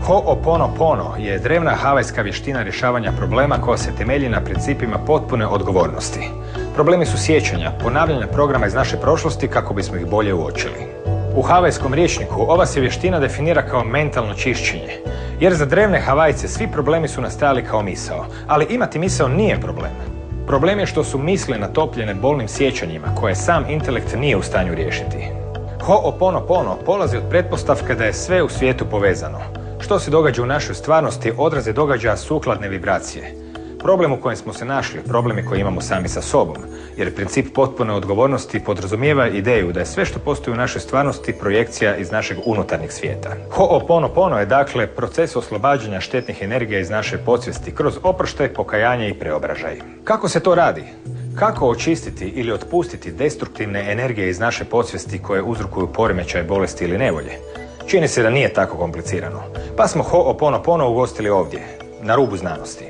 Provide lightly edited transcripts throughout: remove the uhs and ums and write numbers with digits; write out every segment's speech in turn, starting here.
Ho'oponopono je drevna havajska vještina rješavanja problema koja se temelji na principima potpune odgovornosti. Problemi su sjećanja, ponavljanja programa iz naše prošlosti kako bismo ih bolje uočili. U havajskom rječniku ova se vještina definira kao mentalno čišćenje, jer za drevne Havajce svi problemi su nastajali kao misao, ali imati misao nije problem. Problem je što su misli natopljene bolnim sjećanjima koje sam intelekt nije u stanju riješiti. Ho'oponopono polazi od pretpostavke da je sve u svijetu povezano. Što se događa u našoj stvarnosti odraz je događaja sukladne vibracije. Problem u kojem smo se našli, problemi koje imamo sami sa sobom, jer princip potpune odgovornosti podrazumijeva ideju da je sve što postoji u našoj stvarnosti projekcija iz našeg unutarnjeg svijeta. Ho'oponopono je dakle proces oslobađanja štetnih energija iz naše podsvijesti kroz oproštaj, pokajanje i preobražaj. Kako se to radi? Kako očistiti ili otpustiti destruktivne energije iz naše podsvijesti koje uzrokuju poremećaj, bolesti ili nevolje? Čini se da nije tako komplicirano. Pa smo Ho'oponopono ugostili ovdje, na rubu znanosti.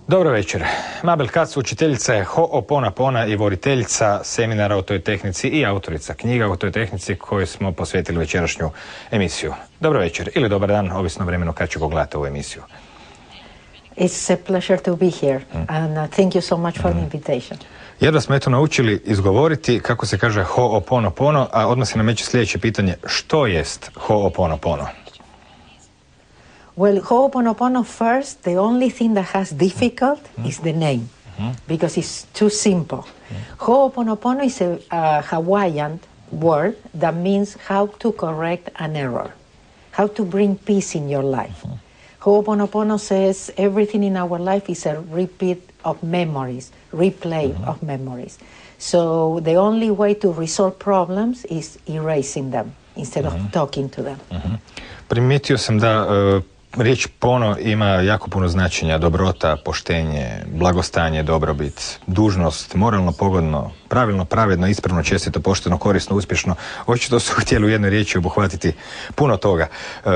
Dobro večer. Mabel Katz, učiteljica je Ho'oponopona i voditeljica seminara o toj tehnici i autorica knjiga o toj tehnici koju smo posvetili večerašnju emisiju. Dobro večer ili dobar dan, ovisno vremenu kad ću gledati ovu emisiju. It's a pleasure to be here and thank you so much for the invitation. Jedva smo eto naučili izgovoriti kako se kaže Ho'oponopono, a odmah se nameće sljedeće pitanje: što jest Ho'oponopono? Well, Ho'oponopono first, the only thing that has difficult is the name, because it's too simple. Ho'oponopono is a Hawaiian word that means how to correct an error, how to bring peace in your life. Ho'oponopono says everything in our life is a repeat of memories, replay of memories. So the only way to resolve problems is erasing them instead of talking to them. Primijetio sam da riječ pono ima jako puno značenja: dobrota, poštenje, blagostanje, dobrobit, dužnost, moralno, pogodno, pravilno, pravedno, ispravno, čestito, pošteno, korisno, uspješno. Očito su htjeli u jednoj riječi obuhvatiti puno toga.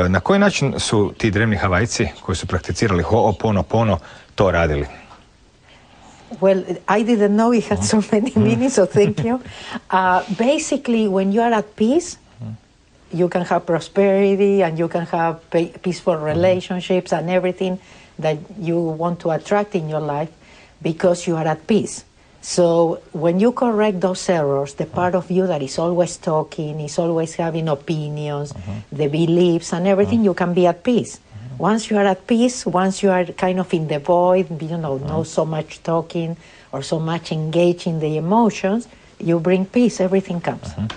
Na koji način su ti drevni Havajci koji su prakticirali Ho'oponopono to radili? Well, I didn't know it had so many meanings, so thank you. Basically, when you are at peace, you can have prosperity and you can have peaceful relationships and everything that you want to attract in your life because you are at peace. So when you correct those errors, the part of you that is always talking, is always having opinions, the beliefs and everything, you can be at peace. Once you are at peace, once you are kind of in the void, no so much talking or so much engaged in the emotions, you bring peace, everything comes.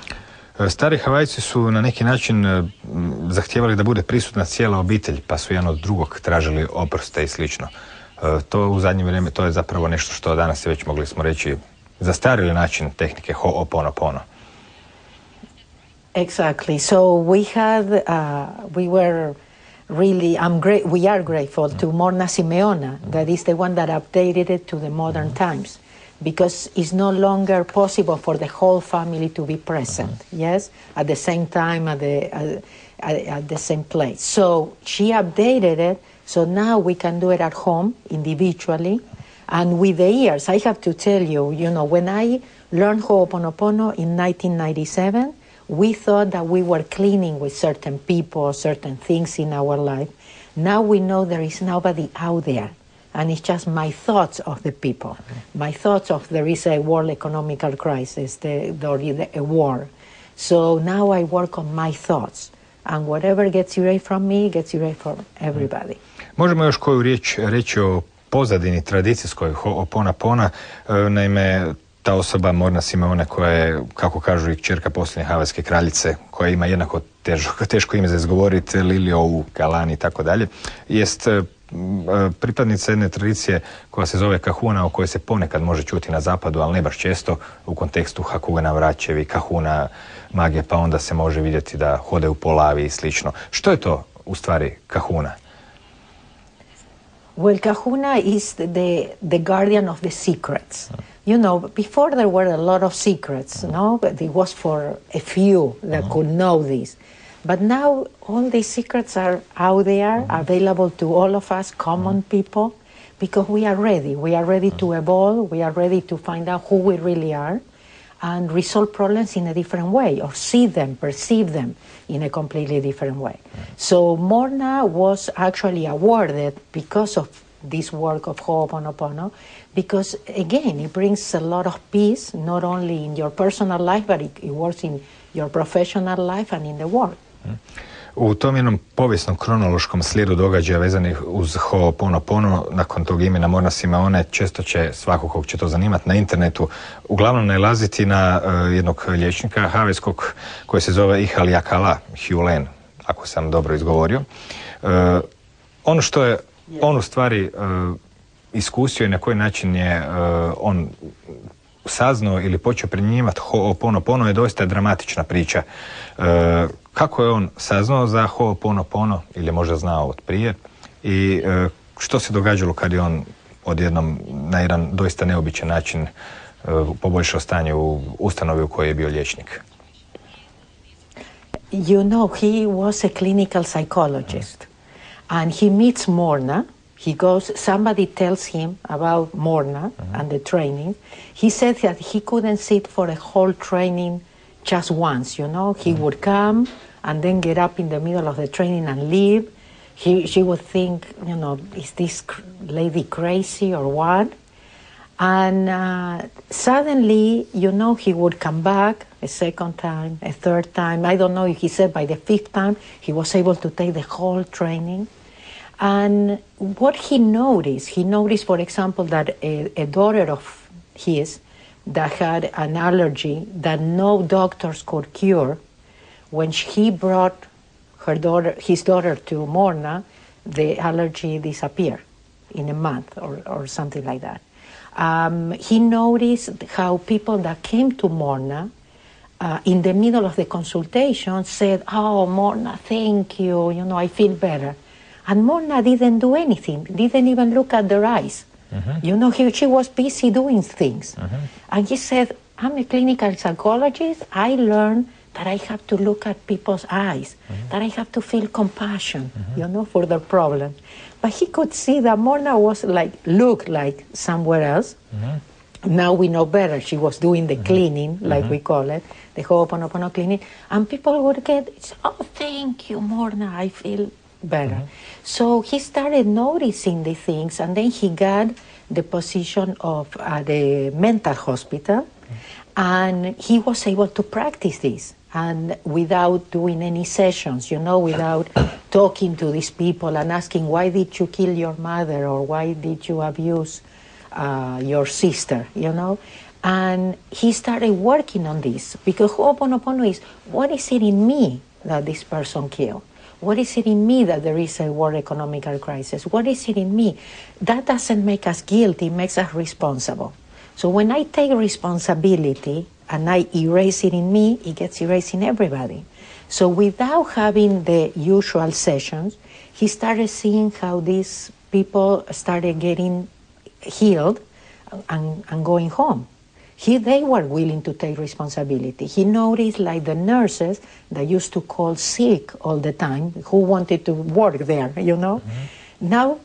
Stari Havajci su na neki način zahtijevali da bude prisutna cijela obitelj, pa su jedan od drugog tražili oproste i slično. To u zadnje vrijeme, to je zapravo nešto što danas već mogli smo reći zastarili način tehnike Ho'oponopono. Exactly. So we were really, we are grateful to Morna Simeona, that is the one that updated it to the modern times, because it's no longer possible for the whole family to be present, yes, at the same time, at the same place. So she updated it, so now we can do it at home, individually, and with the years, I have to tell you, when I learned Ho'oponopono in 1997, we thought that we were cleaning with certain people, certain things in our life. Now we know there is nobody out there. And it's just my thoughts of the people, my thoughts of there is a world economical crisis, a war. So now I work on my thoughts, and whatever gets erased from me, gets erased from everybody. Možemo još koju riječ reći o pozadini tradicijskoj Ho'oponopona. Naime, ta osoba Morna Simeona, koja je, kako kažu, i kćerka posljednje havajske kraljice, koja ima jednako teško ime za izgovoriti, Liliou, Kalani i tako dalje, jest pripadnica jedne tradicije koja se zove kahuna, o kojoj se ponekad može čuti na zapadu, ali ne baš često, u kontekstu hakuna vraćevi, kahuna magije, pa onda se može vidjeti da hode u polavi i slično. Što je to u stvari kahuna? Well, kahuna is the guardian of the secrets. You know, before there were a lot of secrets, no? But it was for a few that could know this. But now all these secrets are out there, available to all of us, common people, because we are ready. We are ready to evolve. We are ready to find out who we really are and resolve problems in a different way, or see them, perceive them in a completely different way. So Morna was actually awarded because of this work of Ho'oponopono, because again, it brings a lot of peace, not only in your personal life, but it works in your professional life and in the work. U tom jednom povijesnom kronološkom slijedu događaja vezanih uz Ho'oponopono, nakon tog imena Morna Simeone, često će svako kog će to zanimati na internetu uglavnom nailaziti na jednog liječnika havajskog koji se zove Ihaliakala, Hulen, ako sam dobro izgovorio. Ono što je on u stvari iskusio i na koji način je on saznao ili počeo primjenjivati Ho'oponopono je doista dramatična priča. Kako je on saznao za Ho'oponopono ili je možda znao od prije i što se događalo kad je on odjednom na jedan doista neobičan način poboljšao stanje u ustanovi u kojoj je bio liječnik? You know, he was a clinical psychologist and he meets Morna. He goes, somebody tells him about Morna and the training. He said that he couldn't sit for a whole training just once, you know. He would come and then get up in the middle of the training and leave. She would think, you know, is this lady crazy or what? And suddenly, you know, he would come back a second time, a third time. I don't know if he said by the fifth time, he was able to take the whole training. And what he noticed, for example, that a daughter of his that had an allergy that no doctors could cure, when he brought his daughter to Morna, the allergy disappeared in a month or something like that. He noticed how people that came to Morna in the middle of the consultation said, "Oh, Morna, thank you, you know, I feel better." And Morna didn't do anything, didn't even look at their eyes. You know, she was busy doing things. And he said, I'm a clinical psychologist. I learned that I have to look at people's eyes, that I have to feel compassion, you know, for their problem. But he could see that Morna was looked like somewhere else. Now we know better. She was doing the cleaning, like we call it, the Ho'oponopono cleaning. And people would get, oh, thank you, Morna, I feel better. So he started noticing the things, and then he got the position of the mental hospital, and he was able to practice this, and without doing any sessions, you know, without talking to these people and asking, why did you kill your mother, or why did you abuse your sister, you know? And he started working on this, because Ho'oponopono is, what is it in me that this person killed? What is it in me that there is a world economical crisis? What is it in me? That doesn't make us guilty, it makes us responsible. So when I take responsibility and I erase it in me, it gets erased in everybody. So without having the usual sessions, he started seeing how these people started getting healed and going home. They were willing to take responsibility. He noticed, like the nurses that used to call sick all the time, who wanted to work there, you know? Now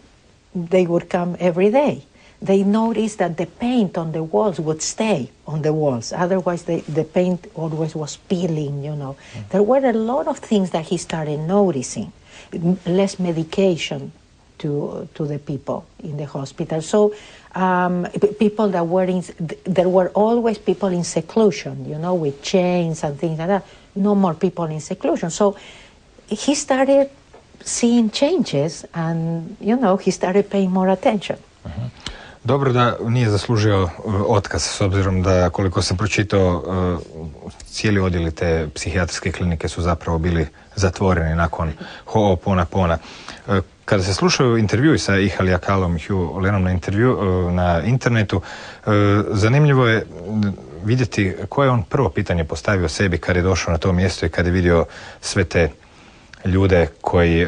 they would come every day. They noticed that the paint on the walls would stay on the walls. Otherwise, the paint always was peeling, you know. There were a lot of things that he started noticing. Less medication to the people in the hospital. So people that were there were always people in seclusion, you know, with chains and things like that. No more people in seclusion. So he started seeing changes, and, you know, he started paying more attention. Dobro da nije zaslužio otkaz, s obzirom da, koliko sam pročitao, cijeli odjeli te psihijatrijske klinike su zapravo bili zatvoreni nakon Ho'oponopona. Kada se slušaju intervjui sa Ihaliakalom i Hulenom na internetu, zanimljivo je vidjeti koje je on prvo pitanje postavio sebi kad je došao na to mjesto i kad je vidio sve te ljude koji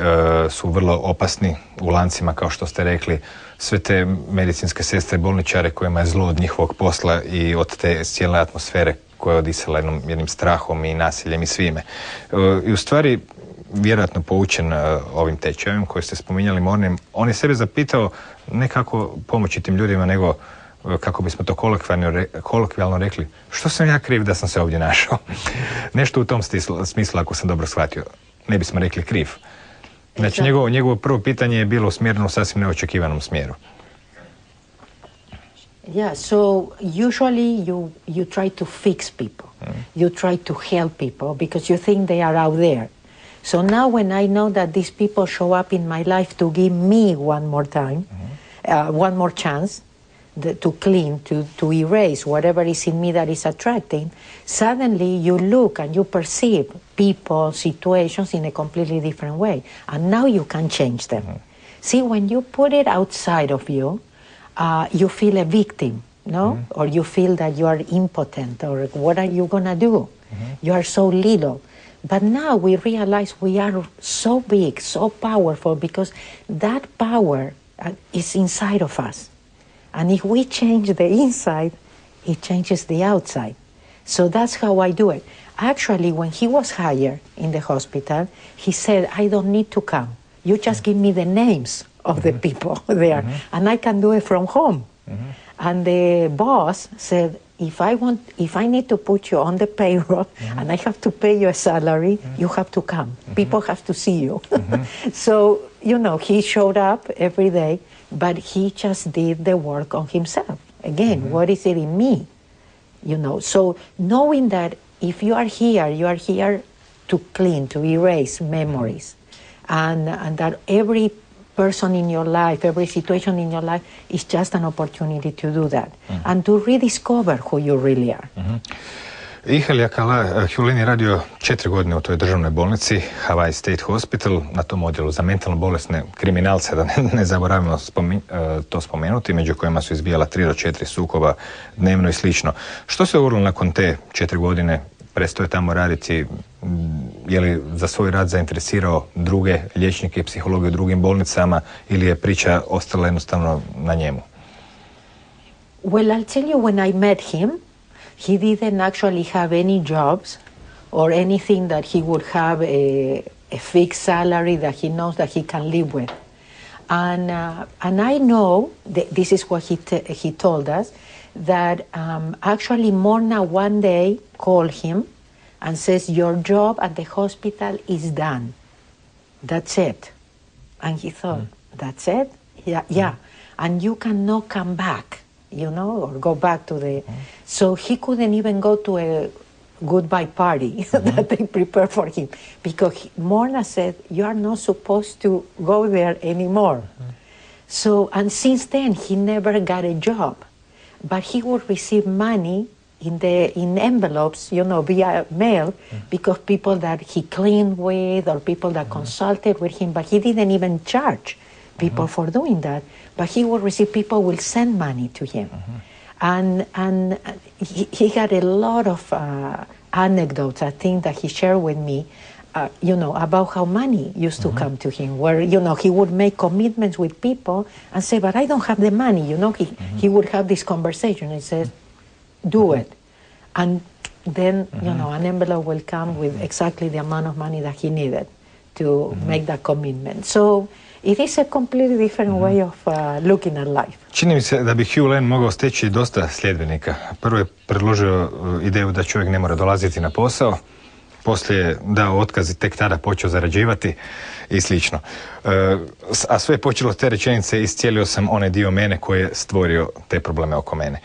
su vrlo opasni u lancima, kao što ste rekli, sve te medicinske sestre, bolničare kojima je zlo od njihovog posla i od te cijele atmosfere koja je odisala jednim strahom i nasiljem i svime. I u stvari, vjerojatno poučen ovim tečajem koji ste spominjali Mornim, on je sebe zapitao ne kako pomoći tim ljudima, nego kako bismo to kolokvijalno rekli, što sam ja kriv da sam se ovdje našao? Nešto u tom smislu, ako sam dobro shvatio. Ne bismo rekli kriv. Znači, njegovo prvo pitanje je bilo usmjereno u sasvim neočekivanom smjeru. Yeah, so usually you try to fix people. You try to help people because you think they are out there. So now when I know that these people show up in my life to give me one more time, one more chance, to clean, to erase whatever is in me that is attracting, suddenly you look and you perceive people, situations in a completely different way. And now you can change them. See, when you put it outside of you, you feel a victim, no? Or you feel that you are impotent, or what are you going to do? You are so little. But now we realize we are so big, so powerful, because that power is inside of us. And if we change the inside, it changes the outside. So that's how I do it. Actually, when he was hired in the hospital, he said, I don't need to come. You just give me the names of the people there, and I can do it from home. And the boss said, if I need to put you on the payroll and I have to pay you a salary, you have to come. People have to see you. So, you know, he showed up every day, but he just did the work on himself. Again, what is it in me? You know, so knowing that if you are here to clean, to erase memories, and that every person in your life, every situation in your life is just an opportunity to do that and to rediscover who you really are. Ihalja Hulin je radio 4 godine u toj državnoj bolnici, Hawaii State Hospital, na tom odjelu za mentalno bolesne kriminalce, da ne zaboravimo to spomenuti, među kojima su izbijala 3 do 4 sukoba dnevno i slično. Što se dogodilo nakon te 4 godine? Prestao je tamo raditi, je li za svoj rad zainteresirao druge liječnike i psihologe u drugim bolnicama ili je priča ostala jednostavno na njemu? Well, I'll tell you, when I met him, he didn't actually have any jobs or anything that he would have a fixed salary that he knows that he can live with. And I know, that this is what he told us, that actually Morna one day called him and says, your job at the hospital is done. That's it. And he thought, that's it? Yeah. And you cannot come back, you know, or go back to the... So he couldn't even go to a goodbye party that they prepared for him, because Morna said, you are not supposed to go there anymore. So, and since then, he never got a job. But he would receive money in envelopes, you know, via mail, because people that he cleaned with or people that consulted with him, but he didn't even charge people for doing that. But he would receive, people will send money to him. And he had a lot of anecdotes, I think, that he shared with me, you know, about how money used to come to him, where, you know, he would make commitments with people and say, but I don't have the money, you know. He would have this conversation. He says, do it. And then, you know, an envelope will come with exactly the amount of money that he needed to make that commitment. So it is a completely different way of looking at life. Čini mi se da bi Hugh Lane mogao steći dosta sljedbenika. Prvo je predložio ideju da čovjek ne mora dolaziti na posao, poslije je dao otkaz i tek tada počeo zarađivati i slično. A sve je počelo te rečenice, iscijelio sam onaj dio mene koji je stvorio te probleme oko mene.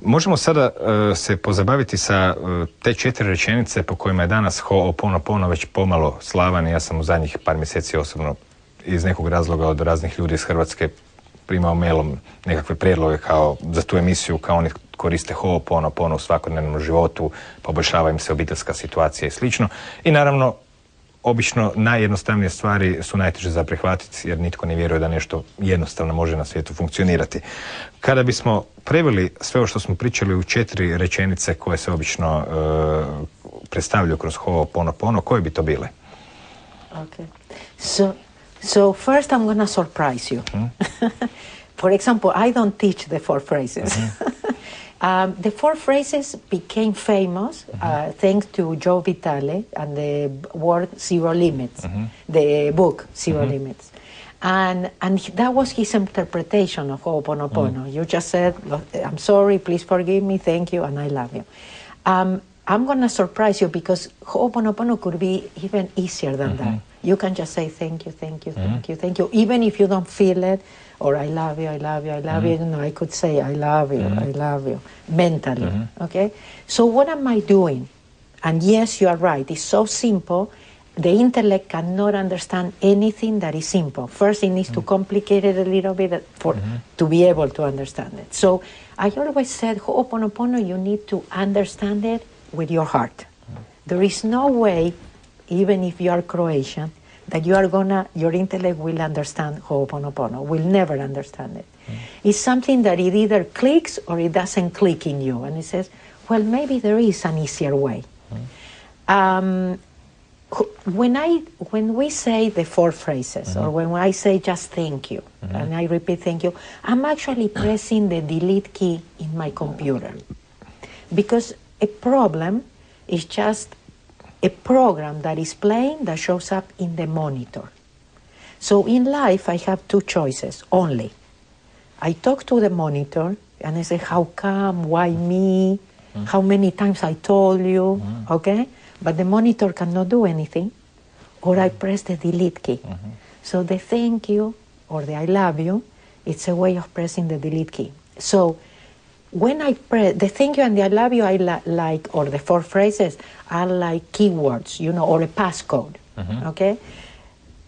Možemo sada se pozabaviti sa te 4 rečenice po kojima je danas Ho'oponopono već pomalo slavan. Ja sam u zadnjih par mjeseci osobno iz nekog razloga od raznih ljudi iz Hrvatske primao mailom nekakve prijedloge kao za tu emisiju, kao oni koriste Ho'oponopono u svakodnevnom životu, poboljšava im se obiteljska situacija i slično. I naravno, obično najjednostavnije stvari su najteže za prihvatiti, jer nitko ne vjeruje da nešto jednostavno može na svijetu funkcionirati. Kada bismo preveli sve ovo što smo pričali u 4 rečenice koje se obično predstavljaju kroz Ho'oponopono, koje bi to bile? Okay. So first I'm going to surprise you. For example, I don't teach the 4 phrases. The 4 phrases became famous thanks to Joe Vitale and the word Zero Limits, the book Zero Limits. And that was his interpretation of Ho'oponopono. You just said, I'm sorry, please forgive me, thank you, and I love you. I'm going to surprise you because Ho'oponopono could be even easier than that. You can just say thank you, thank you, thank you, thank you, even if you don't feel it, or I love you, I love you, I love you. No, I could say I love you, I love you, mentally, okay? So what am I doing? And yes, you are right, it's so simple. The intellect cannot understand anything that is simple. First, it needs to complicate it a little bit to be able to understand it. So I always said, Ho'oponopono, you need to understand it with your heart. There is no way, even if you are Croatian, that your intellect will understand Ho'oponopono, will never understand it. It's something that it either clicks or it doesn't click in you. And it says, well, maybe there is an easier way. When we say the 4 phrases, or when I say just thank you, and I repeat thank you, I'm actually pressing the delete key in my computer. Because a problem is just a program that is playing that shows up in the monitor. So in life, I have 2 choices only. I talk to the monitor, and I say, how come, why me, how many times I told you, okay? But the monitor cannot do anything, or I press the delete key. So the thank you or the I love you, it's a way of pressing the delete key. So when I press the thank you and the I love you, I like, or the 4 phrases are like keywords, you know, or a passcode, okay?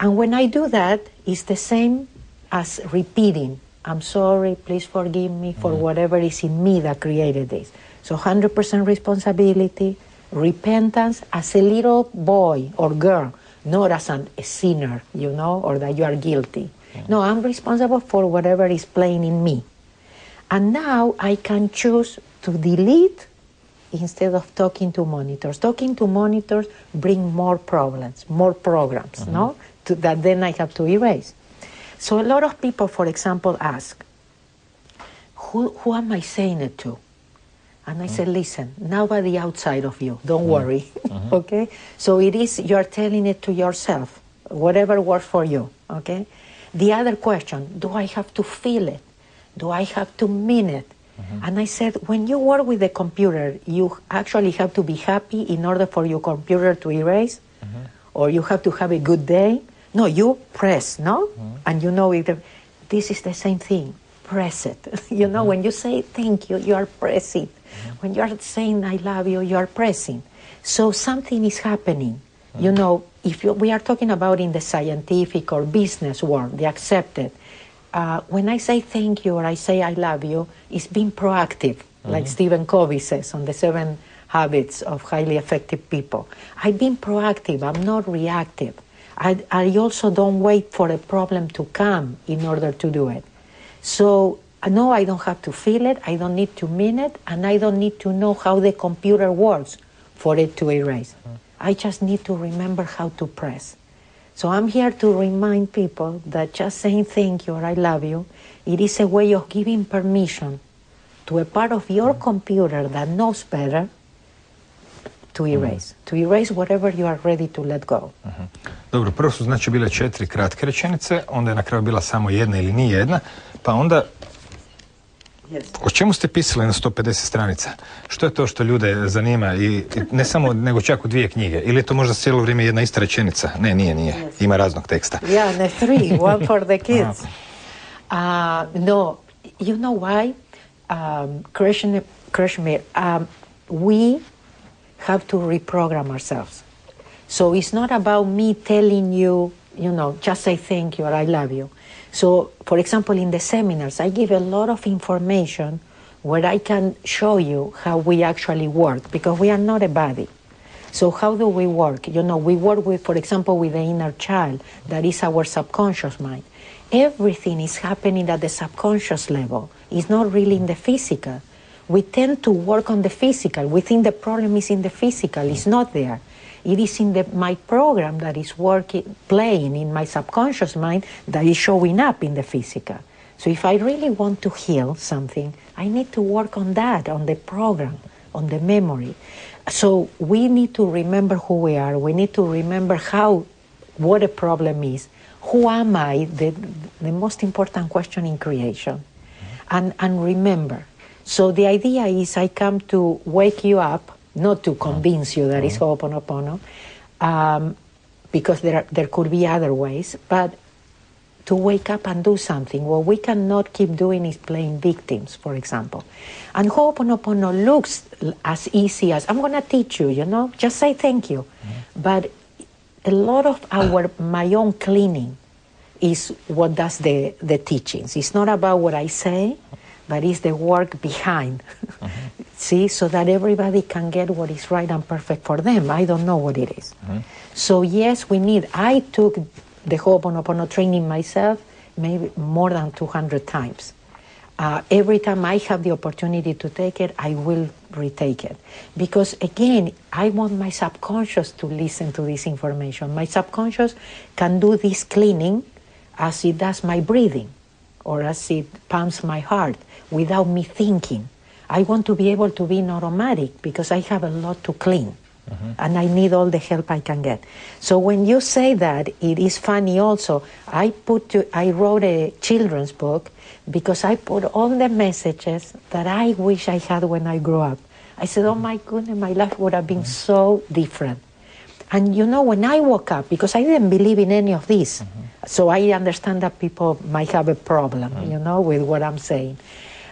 And when I do that, it's the same as repeating, I'm sorry, please forgive me for whatever is in me that created this. So 100% responsibility, repentance as a little boy or girl, not as a sinner, you know, or that you are guilty. No, I'm responsible for whatever is playing in me. And now I can choose to delete instead of talking to monitors. Talking to monitors bring more problems, more programs, no? That then I have to erase. So a lot of people, for example, ask, who am I saying it to? And I said, listen, nobody outside of you, don't worry, okay? So it is, you're telling it to yourself, whatever works for you, okay? The other question, do I have to feel it? Do I have to mean it? And I said, when you work with the computer, you actually have to be happy in order for your computer to erase, or you have to have a good day. No, you press, no? And you know, this is the same thing, press it. You know, when you say thank you, you are pressing. When you are saying I love you, you are pressing. So something is happening. You know, we are talking about in the scientific or business world, the accepted. When I say thank you or I say I love you, it's being proactive, like Stephen Covey says on the 7 Habits of Highly Effective People. I've been proactive, I'm not reactive. I also don't wait for a problem to come in order to do it. So, no, I don't have to feel it, I don't need to mean it, and I don't need to know how the computer works for it to erase. I just need to remember how to press. So I'm here to remind people that just saying thank you or I love you, it is a way of giving permission to a part of your computer that knows better to erase whatever you are ready to let go. Dobro, prvo su znači bile 4 kratke rečenice, onda je na kraju bila samo jedna ili ni jedna, pa onda o čemu ste pisali na 150 stranica? Što je to što ljude zanima i ne samo, nego čak u 2 knjige? Ili je to možda cijelo vrijeme jedna ista rečenica? Ne, nije. Ima raznog teksta. Yeah, 3, one for the kids. No, you know why? Croatian, we have to reprogram ourselves. So it's not about me telling you, you know, just say thank you or I love you. So, for example, in the seminars, I give a lot of information where I can show you how we actually work, because we are not a body. So how do we work? You know, we work with, for example, with the inner child, that is our subconscious mind. Everything is happening at the subconscious level. It's not really in the physical. We tend to work on the physical. We think the problem is in the physical. It's not there. It is in my program that is playing in my subconscious mind that is showing up in the physical. So if I really want to heal something, I need to work on that, on the program, on the memory. So we need to remember who we are. We need to remember what a problem is. Who am I? The most important question in creation. And remember. So the idea is I come to wake you up, not to convince you that it's Ho'oponopono, because there could be other ways, but to wake up and do something. What we cannot keep doing is playing victims, for example. And Ho'oponopono looks as easy as, I'm going to teach you, just say thank you. But a lot of my own cleaning is what does the teachings. It's not about what I say, but it's the work behind. See, so that everybody can get what is right and perfect for them. I don't know what it is. So yes, I took the Ho'oponopono training myself maybe more than 200 times. Every time I have the opportunity to take it, I will retake it. Because again, I want my subconscious to listen to this information. My subconscious can do this cleaning as it does my breathing or as it pumps my heart without me thinking. I want to be able to be in automatic because I have a lot to clean. And I need all the help I can get. So when you say that, it is funny also. I wrote a children's book because I put all the messages that I wish I had when I grew up. I said, oh my goodness, my life would have been so different. And when I woke up, because I didn't believe in any of this, so I understand that people might have a problem, with what I'm saying.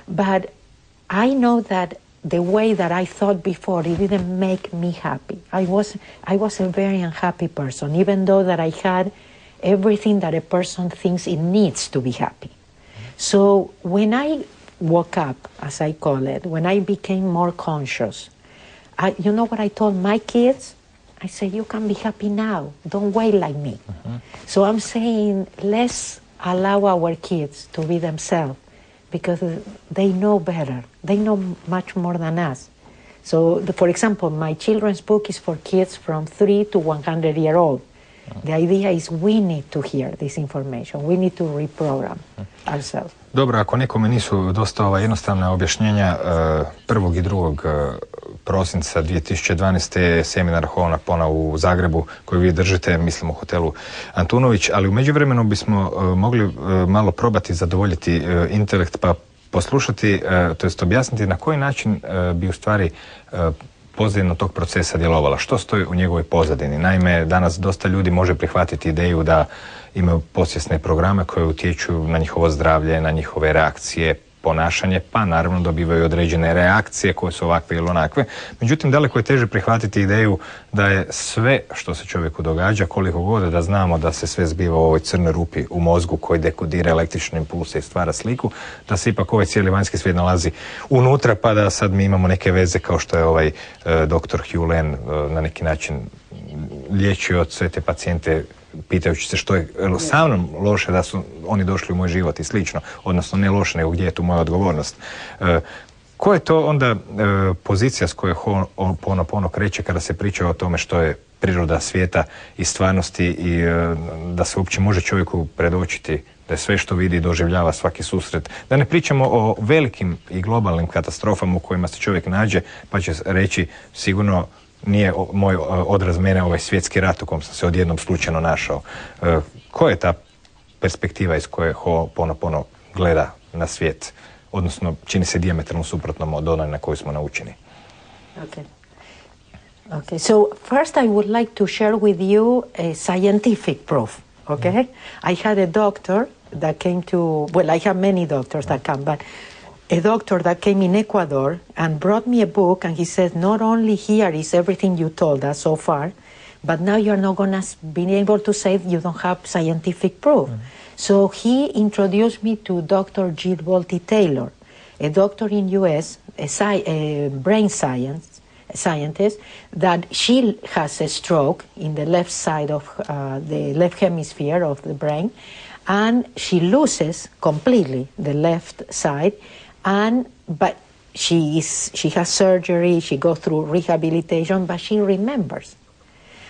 But I know that the way that I thought before, it didn't make me happy. I was a very unhappy person, even though that I had everything that a person thinks it needs to be happy. So when I woke up, as I call it, when I became more conscious, you know what I told my kids? I said, you can be happy now. Don't wait like me. So I'm saying, let's allow our kids to be themselves, because they know better. They know much more than us. So, for example, my children's book is for kids from 3 to 100 years old. The idea is we need to hear this information. We need to reprogram ourselves. Dobro, ako nekome nisu dosta jednostavna objašnjenja, 1. i 2. prosinca 2012. je seminar Ho'oponopono u Zagrebu koji vi držite, mislim u hotelu Antunović, ali u međuvremenu bismo mogli malo probati zadovoljiti intelekt pa poslušati, to jest objasniti na koji način bi u stvari pozadina tog procesa djelovala. Što stoji u njegovoj pozadini? Naime, danas dosta ljudi može prihvatiti ideju da imaju podsvjesne programe koje utječu na njihovo zdravlje, na njihove reakcije, ponašanje, pa naravno dobivaju određene reakcije koje su ovakve ili onakve. Međutim, daleko je teže prihvatiti ideju da je sve što se čovjeku događa, koliko god da znamo da se sve zbiva u ovoj crnoj rupi u mozgu koji dekodira električne impulse i stvara sliku, da se ipak ovaj cijeli vanjski svijet nalazi unutra, pa da sad mi imamo neke veze kao što je ovaj doktor Hugh Len na neki način liječio sve te pacijente pitajući se što je sa mnom loše da su oni došli u moj život i slično, odnosno ne loše, nego gdje je tu moja odgovornost. Koja je to onda pozicija s kojoj Ho'oponopono kreće kada se priča o tome što je priroda svijeta i stvarnosti i da se uopće može čovjeku predočiti da je sve što vidi i doživljava svaki susret. Da ne pričamo o velikim i globalnim katastrofama u kojima se čovjek nađe pa će reći sigurno nije moj odraz mene ovaj svjetski rat u kom sam se odjednom slučajno našao. Koja je ta perspektiva iz koje Ho'oponopono gleda na svijet? Odnosno, čini se dijametralno suprotnom od onaj na koju smo naučeni. Okay, so first I would like to share with you a scientific proof, okay? I had a doctor that came to, well, I have many doctors that come, but a doctor that came in Ecuador and brought me a book, and he said, not only here is everything you told us so far, but now you're not going to be able to say you don't have scientific proof. So he introduced me to Dr. Jill Bolte Taylor, a doctor in U.S., a brain scientist, that she has a stroke in the left side of the left hemisphere of the brain, and she loses completely the left side. But she has surgery, she goes through rehabilitation, but she remembers.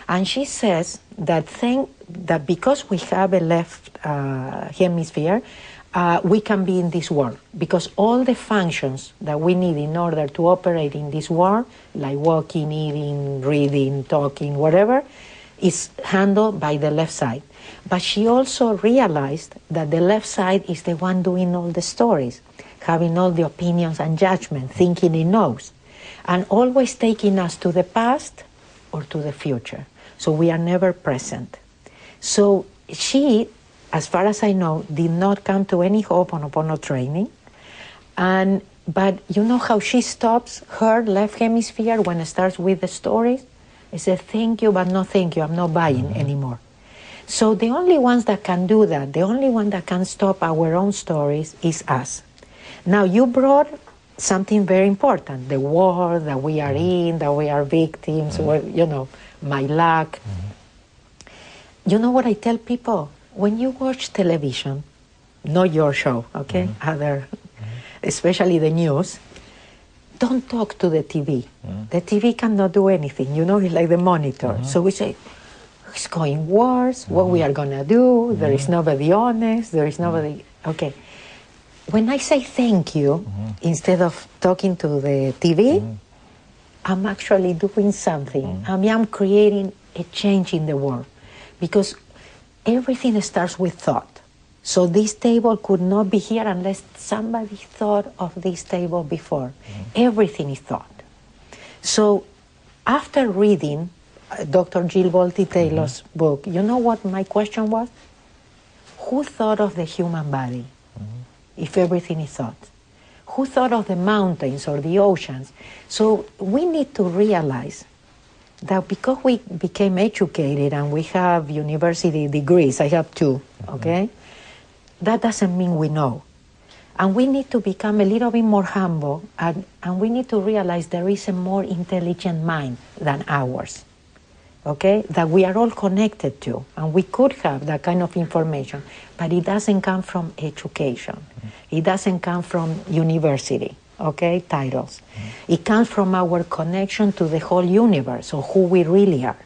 And she says that because we have a left hemisphere, we can be in this world, because all the functions that we need in order to operate in this world, like walking, eating, reading, talking, whatever, is handled by the left side. But she also realized that the left side is the one doing all the stories, having all the opinions and judgment, thinking it knows, and always taking us to the past or to the future. So we are never present. So she, as far as I know, did not come to any Ho'oponopono training. But you know how she stops her left hemisphere when it starts with the stories? It says, thank you, but no thank you, I'm not buying anymore. So the only ones that can do that, the only one that can stop our own stories is us. Now you brought something very important, the war that we are in, that we are victims, you know, my luck. You know what I tell people? When you watch television, not your show, okay, other, especially the news, don't talk to the TV. The TV cannot do anything, you know, it's like the monitor. So we say, it's going worse, what we are gonna do, there is nobody honest, there is nobody, okay. When I say thank you, instead of talking to the TV, I'm actually doing something. I mean, I'm creating a change in the world, because everything starts with thought. So this table could not be here unless somebody thought of this table before. Everything is thought. So after reading Dr. Jill Bolte Taylor's book, you know what my question was? Who thought of the human body if everything is thought? Who thought of the mountains or the oceans? So we need to realize that because we became educated and we have university degrees, I have 2, okay? That doesn't mean we know. And we need to become a little bit more humble, and we need to realize there is a more intelligent mind than ours, okay? That we are all connected to, and we could have that kind of information, but it doesn't come from education. It doesn't come from university, okay, titles. It comes from our connection to the whole universe, or who we really are.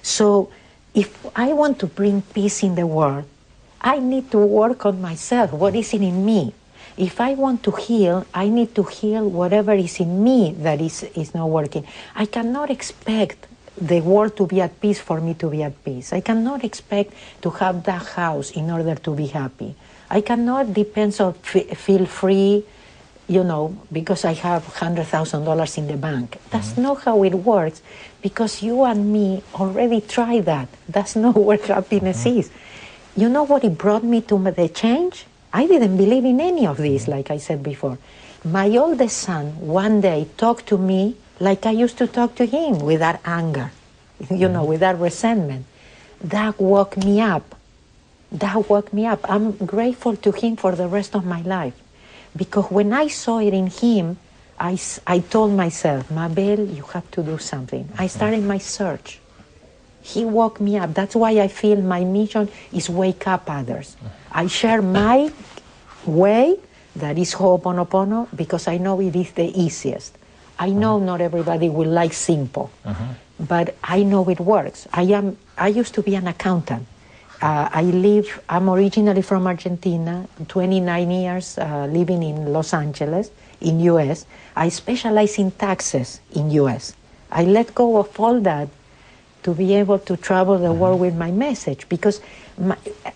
So if I want to bring peace in the world, I need to work on myself. What is it in me? If I want to heal, I need to heal whatever is in me that is not working. I cannot expect the world to be at peace for me to be at peace. I cannot expect to have that house in order to be happy. I cannot depend on feel free, you know, because I have $100,000 in the bank. That's not how it works, because you and me already tried that. That's not where happiness is. You know what it brought me to the change? I didn't believe in any of this, like I said before. My oldest son one day talked to me like I used to talk to him, with that anger, you know, with that resentment. That woke me up. That woke me up. I'm grateful to him for the rest of my life. Because when I saw it in him, I told myself, Mabel, you have to do something. I started my search. He woke me up. That's why I feel my mission is wake up others. I share my way, that is Ho'oponopono, because I know it is the easiest. I know not everybody will like simple, but I know it works. I used to be an accountant. I'm originally from Argentina, 29 years living in Los Angeles, in US. I specialize in taxes in US. I let go of all that to be able to travel the world with my message, because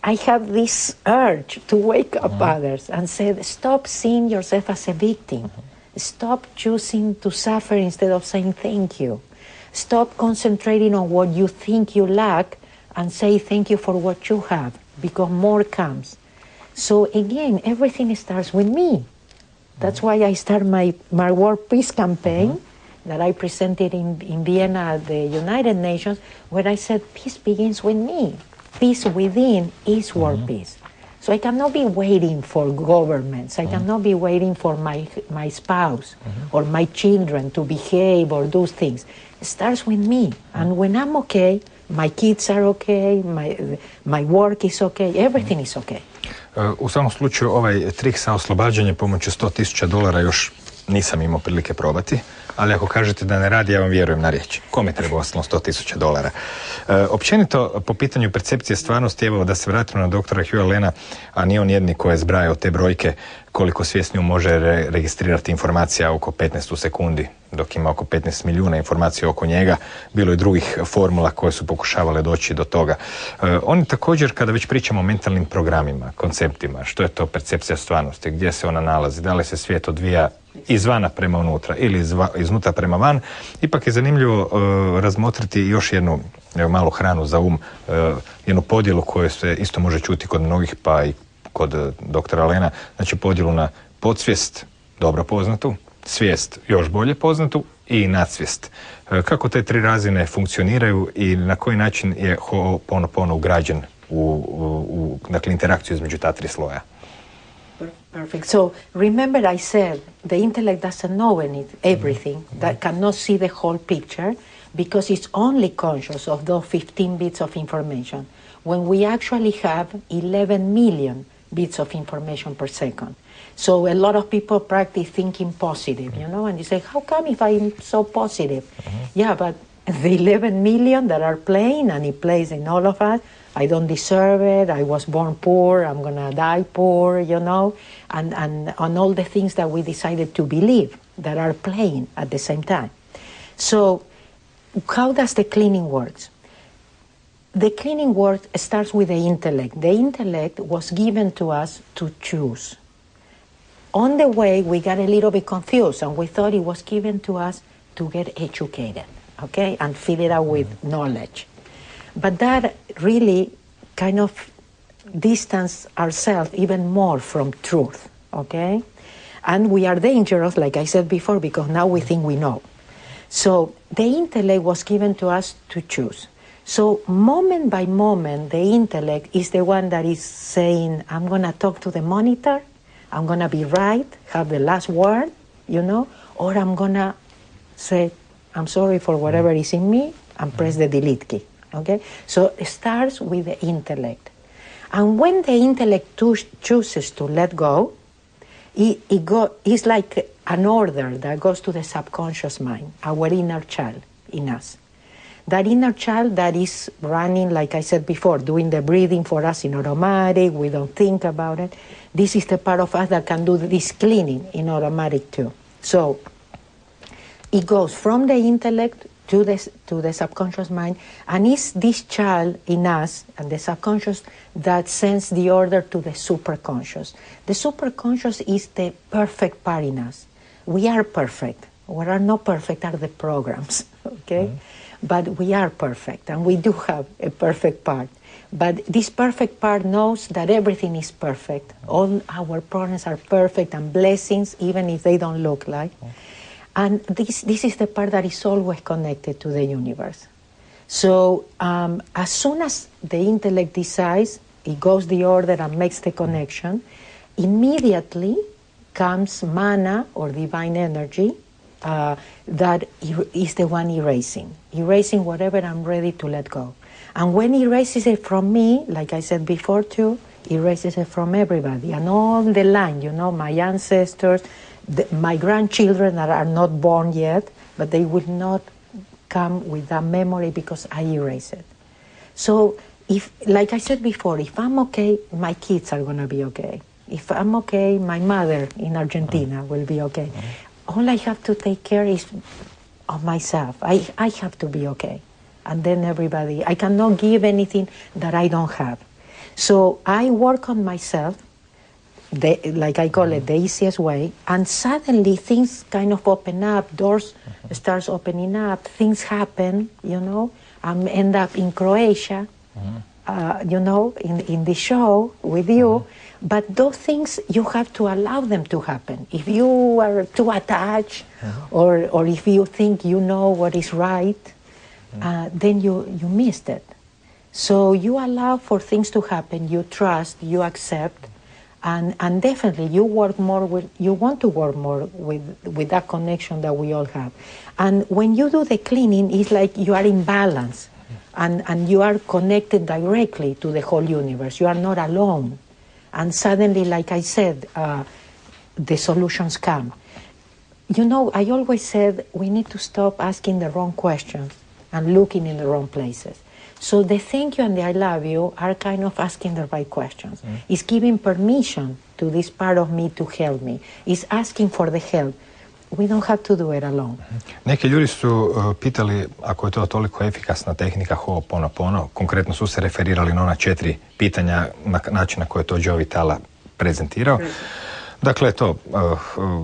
I have this urge to wake up others and say, stop seeing yourself as a victim. Stop choosing to suffer instead of saying thank you. Stop concentrating on what you think you lack and say thank you for what you have, because more comes. So again, everything starts with me. That's why I start my World Peace campaign that I presented in Vienna at the United Nations, where I said, peace begins with me. Peace within is world peace. So I cannot be waiting for governments. I cannot be waiting for my spouse or my children to behave or do things. It starts with me. And when I'm okay, my kids are okay, my work is okay, everything is okay. U svakom slučaju, ovaj trik sa oslobađanjem pomoću $100,000 još nisam imao prilike probati, ali ako kažete da ne radi, ja vam vjerujem na riječ. Kome treba ostalo $100,000? Općenito, po pitanju percepcije stvarnosti, evo da se vratimo na doktora Hugha Lena, a nije on jedni koji je zbrajao te brojke, koliko svjesniju može registrirati informacija oko 15 u sekundi, dok ima oko 15 milijuna informacija oko njega. Bilo je drugih formula koje su pokušavale doći do toga. Oni također, kada već pričamo o mentalnim programima, konceptima, što je to percepcija stvarnosti, gdje se ona nalazi, da li se svijet odvija izvana prema unutra ili iznutra prema van, ipak je zanimljivo razmotriti još jednu malu hranu za jednu podjelu koju se isto može čuti kod mnogih, pa i kod doktora Lena, znači podjelu na podsvijest, dobro poznatu, svijest, još bolje poznatu, i nadsvijest. Kako te tri razine funkcioniraju i na koji način je Ho'oponopono ugrađen u dakle, interakciju između ta tri sloja? Perfect. So remember I said the intellect doesn't know everything, that cannot see the whole picture because it's only conscious of those 15 bits of information when we actually have 11 million bits of information per second. So a lot of people practice thinking positive, you know, and you say, how come if I'm so positive? Yeah, but the 11 million that are playing, and it plays in all of us, I don't deserve it, I was born poor, I'm going to die poor, you know, and all the things that we decided to believe that are playing at the same time. So how does the cleaning work? The cleaning work starts with the intellect. The intellect was given to us to choose. On the way, we got a little bit confused, and we thought it was given to us to get educated, okay, and fill it out with knowledge. But that really kind of distance ourselves even more from truth, okay? And we are dangerous, like I said before, because now we think we know. So the intellect was given to us to choose. So moment by moment, the intellect is the one that is saying, I'm going to talk to the monitor, I'm going to be right, have the last word, you know, or I'm going to say, I'm sorry for whatever is in me, and press the delete key. Okay, so it starts with the intellect, and when the intellect chooses to let go, it's like an order that goes to the subconscious mind, our inner child in us. That inner child that is running, like I said before, doing the breathing for us in automatic. We don't think about it. This is the part of us that can do this cleaning in automatic too. So it goes from the intellect to the subconscious mind, and it's this child in us and the subconscious that sends the order to the superconscious. The superconscious is the perfect part in us. We are perfect. What are not perfect are the programs, okay? But we are perfect, and we do have a perfect part. But this perfect part knows that everything is perfect. All our problems are perfect and blessings, even if they don't look like. And this is the part that is always connected to the universe. So as soon as the intellect decides, it goes the order and makes the connection, immediately comes mana or divine energy that is the one erasing whatever I'm ready to let go. And when it erases it from me, like I said before too, it erases it from everybody. And all the line, you know, my ancestors, my grandchildren that are not born yet, but they will not come with that memory because I erase it. So if, like I said before, if I'm okay, my kids are going to be okay. If I'm okay, my mother in Argentina will be okay. All I have to take care is of myself. I have to be okay. And then everybody, I cannot give anything that I don't have. So I work on myself, like I call it the easiest way, and suddenly things kind of open up, doors starts opening up, things happen, you know. I end up in Croatia, you know, in the show with you. But those things, you have to allow them to happen. If you are too attached, or if you think you know what is right, then you missed it. So you allow for things to happen, you trust, you accept, and definitely you work more with, you want to work more with that connection that we all have. And when you do the cleaning, it's like you are in balance, and you are connected directly to the whole universe. You are not alone. And suddenly, like I said, the solutions come. you know, I always said we need to stop asking the wrong questions and looking in the wrong places. So the thank you and the I love you are kind of asking the right questions. It's giving permission to this part of me to help me. It's asking for the help. We don't have to do it alone. Neki ljudi su pitali ako je to toliko efikasna tehnika Ho'oponopono. Konkretno su se referirali na ona 4 pitanja na način na koje je to Joe Vitale prezentirao. Dakle, to,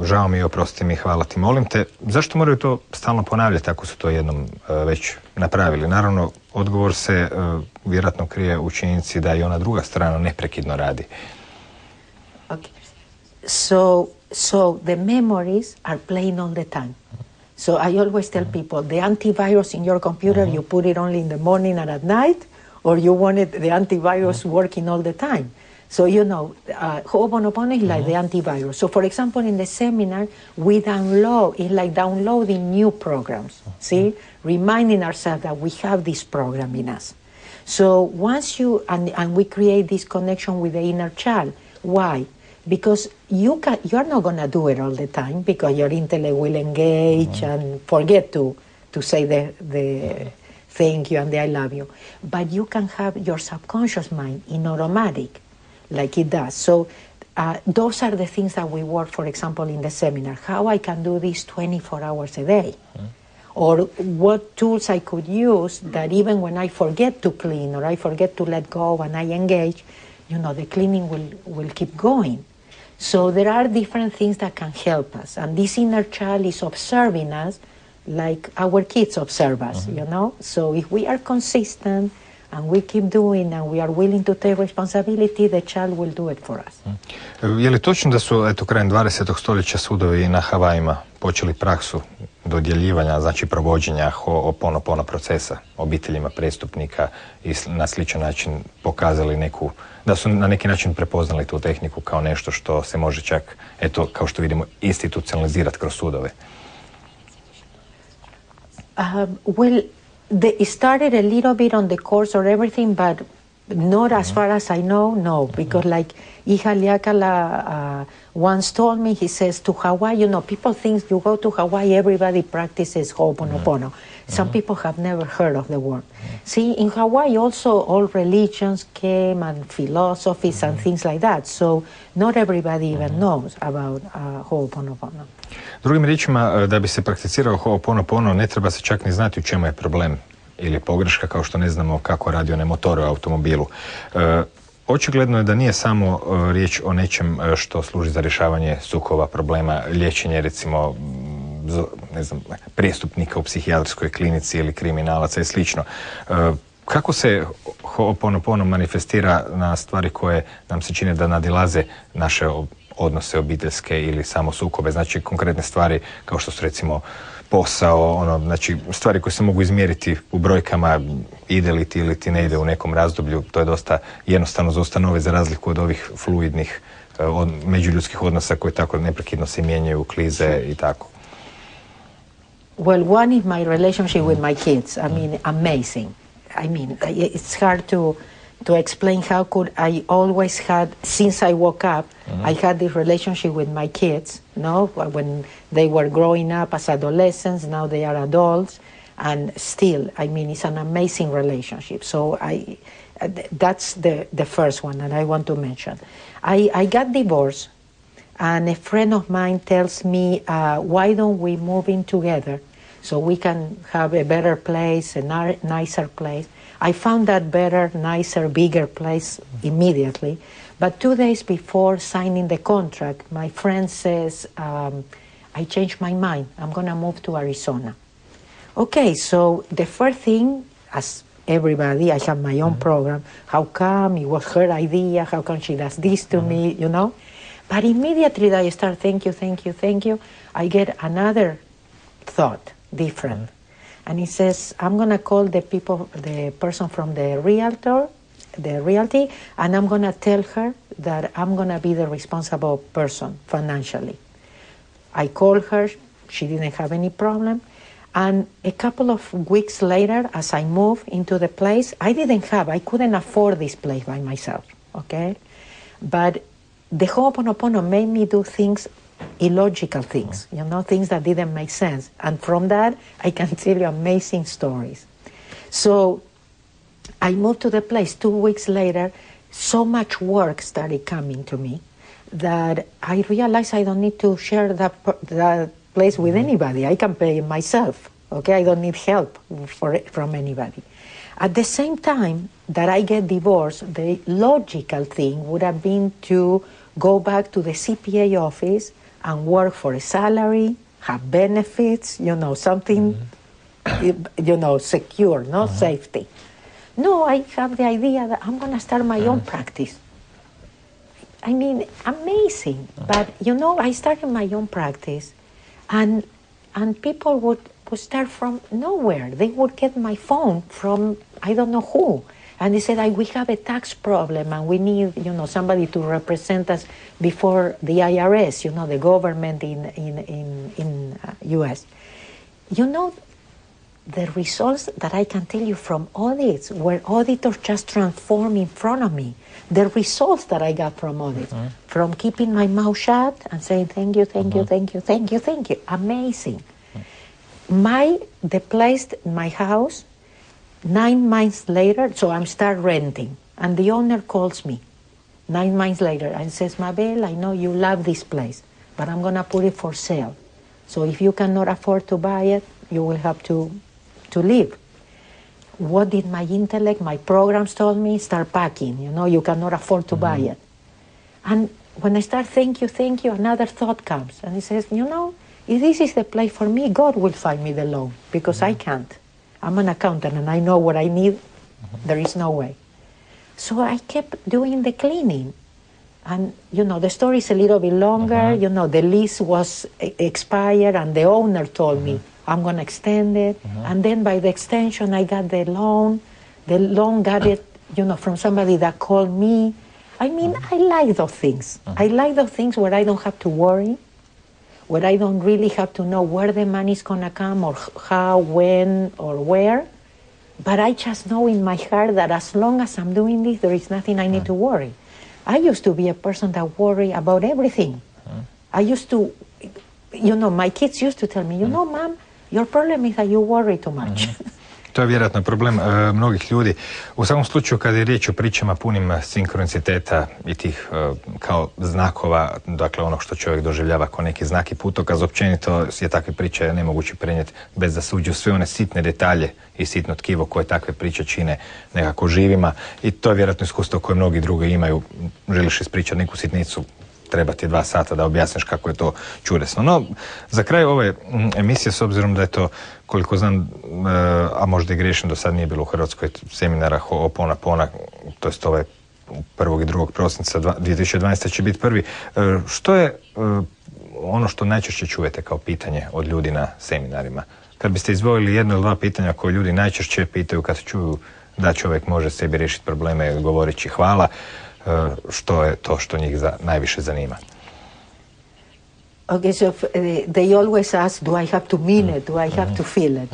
žao mi, oprosti mi, hvala ti, molim te. Zašto moraju to stalno ponavljati ako su to jednom već napravili? Naravno, odgovor se vjerojatno krije u činjenici da i ona druga strana neprekidno radi. Okay. So the memories are playing all the time. So I always tell people, the antivirus in your computer, you put it only in the morning and at night, or you want the antivirus working all the time. So, you know, Ho'oponopono is like the antivirus. So, for example, in the seminar, we it's like downloading new programs, see? Reminding ourselves that we have this program in us. So once and we create this connection with the inner child. Why? Because you're not going to do it all the time because your intellect will engage and forget to say the thank you and the I love you. But you can have your subconscious mind in automatic, like it does. So those are the things that we work, for example, in the seminar. How I can do this 24 hours a day. Or what tools I could use that even when I forget to clean or I forget to let go and I engage, you know, the cleaning will keep going. So there are different things that can help us. And this inner child is observing us like our kids observe us, you know? So if we are consistent and we keep doing and we are willing to take responsibility, the child will do it for us. Je li točno da su, eto, krajem 20. stoljeća sudovi na Havajima počeli praksu dodjeljivanja, znači provođenja Ho'oponopono procesa obiteljima prestupnika i na sličan način pokazali da su na neki način prepoznali tu tehniku kao nešto što se može čak, eto, kao što vidimo, institucionalizirati kroz sudove? It started a little bit on the course or everything, but not as far as I know, no. Because like Iha Liakala once told me, he says, to Hawaii, you know, people think you go to Hawaii, everybody practices Ho'oponopono. Some people have never heard of the word. See, in Hawaii also all religions came and philosophies and things like that. So not everybody even knows about Ho'oponopono. Drugim riječima, da bi se prakticirao Ho'oponopono, ne treba se čak ni znati u čemu je problem ili pogreška, kao što ne znamo kako radi onaj motor u automobilu. Očigledno je da nije samo riječ o nečem što služi za rješavanje sukoba, problema, liječenje, recimo, ne znam, prijestupnika u psihijatrijskoj klinici ili kriminalaca i slično. Kako se Ho'oponopono manifestira na stvari koje nam se čine da nadilaze naše odnose obiteljske ili samo sukobe, znači konkretne stvari kao što su recimo posao, znači stvari koje se mogu izmjeriti u brojkama, ide li ti ili ti ne ide u nekom razdoblju, to je dosta jednostavno za ustanoviti za razliku od ovih fluidnih međuljudskih odnosa koji tako neprekidno se mijenjaju, klize i tako. Well, one is my relationship with my kids. I mean, amazing. I mean, it's hard to explain how could I always had, since I woke up, I had this relationship with my kids, no? When they were growing up as adolescents, now they are adults, and still, I mean, it's an amazing relationship. So that's the first one that I want to mention. I got divorced, and a friend of mine tells me, why don't we move in together so we can have a better place, a nicer place. I found that better, nicer, bigger place immediately. But 2 days before signing the contract, my friend says, I changed my mind. I'm going to move to Arizona. Okay, so the first thing, as everybody, I have my own program. How come? It was her idea. How come she does this to me, you know? But immediately I start, thank you, I get another thought, different. And he says, I'm going to call the person from the realty, and I'm going to tell her that I'm going to be the responsible person financially. I called her, she didn't have any problem. And a couple of weeks later, as I moved into the place, I couldn't afford this place by myself, okay? But the Ho'oponopono made me do things illogical things, things that didn't make sense. And from that, I can tell you amazing stories. So I moved to the place. 2 weeks later, so much work started coming to me that I realized I don't need to share that place with anybody. I can pay it myself, okay? I don't need help from anybody. At the same time that I get divorced, the logical thing would have been to go back to the CPA office and work for a salary, have benefits, something, secure, safety. No, I have the idea that I'm going to start my own practice. I mean, amazing. But, I started my own practice, and people would start from nowhere. They would get my phone from I don't know who. And they said, we have a tax problem, and we need, somebody to represent us before the IRS, the government in U.S. The results that I can tell you from audits, where auditors just transform in front of me, the results that I got from audits, from keeping my mouth shut and saying, thank you, thank you, thank you, thank you, thank you, amazing. The place, my house, 9 months later, so I'm start renting, and the owner calls me 9 months later and says, Mabel, I know you love this place, but I'm going to put it for sale. So if you cannot afford to buy it, you will have to leave. What did my intellect, my programs told me? Start packing, you cannot afford to buy it. And when I start, thank you, another thought comes, and he says, if this is the place for me, God will find me the loan, because I can't. I'm an accountant and I know what I need. There is no way. So I kept doing the cleaning. And, the story is a little bit longer. The lease was expired and the owner told me, I'm going to extend it. And then by the extension, I got the loan. The loan got it, from somebody that called me. I mean, I like those things. I like those things where I don't have to worry, where I don't really have to know where the money is going to come or how, when, or where. But I just know in my heart that as long as I'm doing this, there is nothing I need to worry. I used to be a person that worry about everything. I used to, my kids used to tell me, Mom, your problem is that you worry too much. To je vjerojatno problem mnogih ljudi. U svakom slučaju, kada je riječ o pričama punim sinkroniciteta i tih kao znakova, dakle onog što čovjek doživljava kao neki znak i putokaz, općenito je takve priče nemoguće prenijeti bez da se uđe u sve one sitne detalje i sitno tkivo koje takve priče čine nekako živima. I to je vjerojatno iskustvo koje mnogi drugi imaju. Želiš ispričati neku sitnicu, treba ti 2 sata da objasniš kako je to čudesno. No, za kraj ove emisije, s obzirom da je to, koliko znam, a možda i griješim, do sad nije bilo u Hrvatskoj seminara Ho'oponopono, to jest ovaj 1. i 2. prosinca 2012. će biti prvi. Što je ono što najčešće čujete kao pitanje od ljudi na seminarima? Kad biste izdvojili 1 ili 2 pitanja koje ljudi najčešće pitaju kad čuju da čovjek može sebi riješiti probleme govoreći hvala, što je to što njih najviše zanima? Okay, so they always ask, do I have to mean it? Do I have to feel it,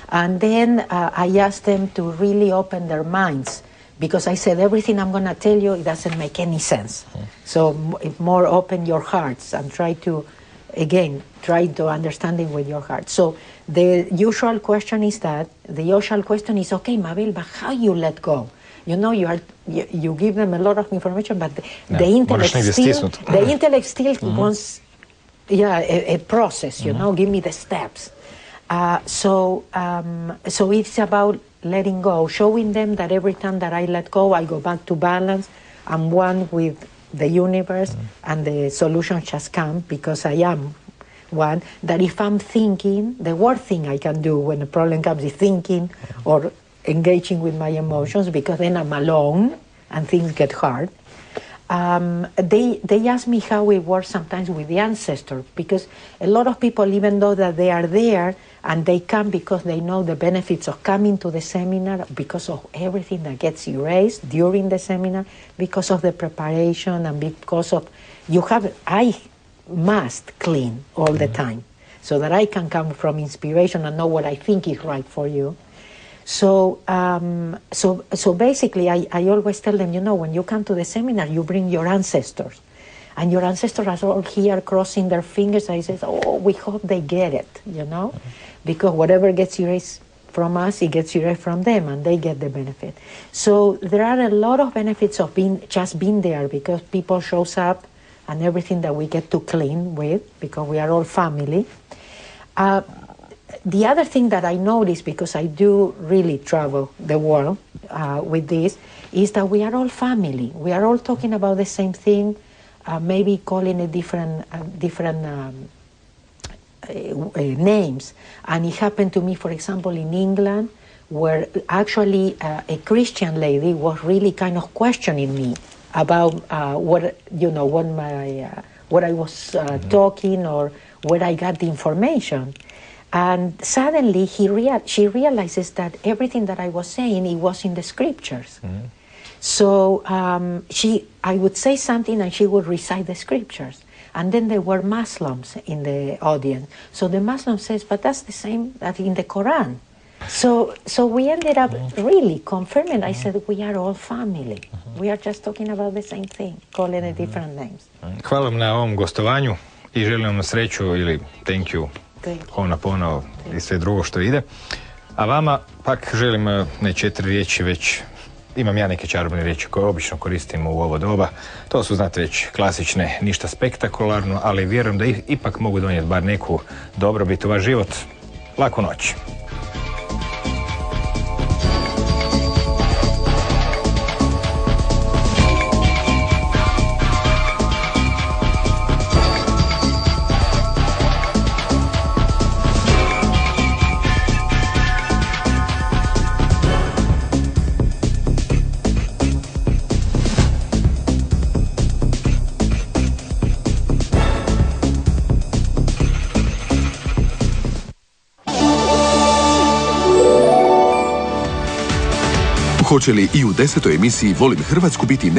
And then I ask them to really open their minds, because I said everything I'm going to tell you, it doesn't make any sense. So more open your hearts and try to understand it with your heart. So the usual question is okay, Mabel, but how you let go? You give them a lot of information, but the intellect still wants a process, give me the steps. So it's about letting go, showing them that every time that I let go, I go back to balance. I'm one with the universe, and the solution just come because I am one. That if I'm thinking, the worst thing I can do when a problem comes is thinking or engaging with my emotions, because then I'm alone and things get hard. They ask me how it works sometimes with the ancestors, because a lot of people, even though that they are there and they come because they know the benefits of coming to the seminar, because of everything that gets erased during the seminar, because of the preparation and because of I must clean all the time so that I can come from inspiration and know what I think is right for you. So basically, I always tell them, when you come to the seminar, you bring your ancestors. and your ancestors are all here crossing their fingers. I said, oh, we hope they get it, you know, because whatever gets erased from us, it gets erased from them, and they get the benefit. So there are a lot of benefits of being there, because people shows up and everything that we get to clean with, because we are all family. The other thing that I notice, because I do really travel the world with this, is that we are all family. We are all talking about the same thing, maybe calling it different names. And it happened to me, for example, in England, where actually a Christian lady was really kind of questioning me about what I was talking, or where I got the information. And suddenly she realizes that everything that I was saying, it was in the scriptures. Mm-hmm. So I would say something and she would recite the scriptures. And then there were Muslims in the audience. So the Muslim says, but that's the same that in the Quran. So we ended up really confirming. I said, we are all family. We are just talking about the same thing, calling it different names. Hvala vam na ovom gostovanju i želim vam sreću, ili thank you, ho'oponopo i sve drugo što ide. A vama pak želim ne 4 riječi, već imam ja neke čarobne riječi koje obično koristimo u ovo doba. To su, znate, već klasične, ništa spektakularno, ali vjerujem da ipak mogu donijeti bar neku dobrobit u vaš život. Laku noć. Hoće li i u 10. emisiji Volim Hrvatsku biti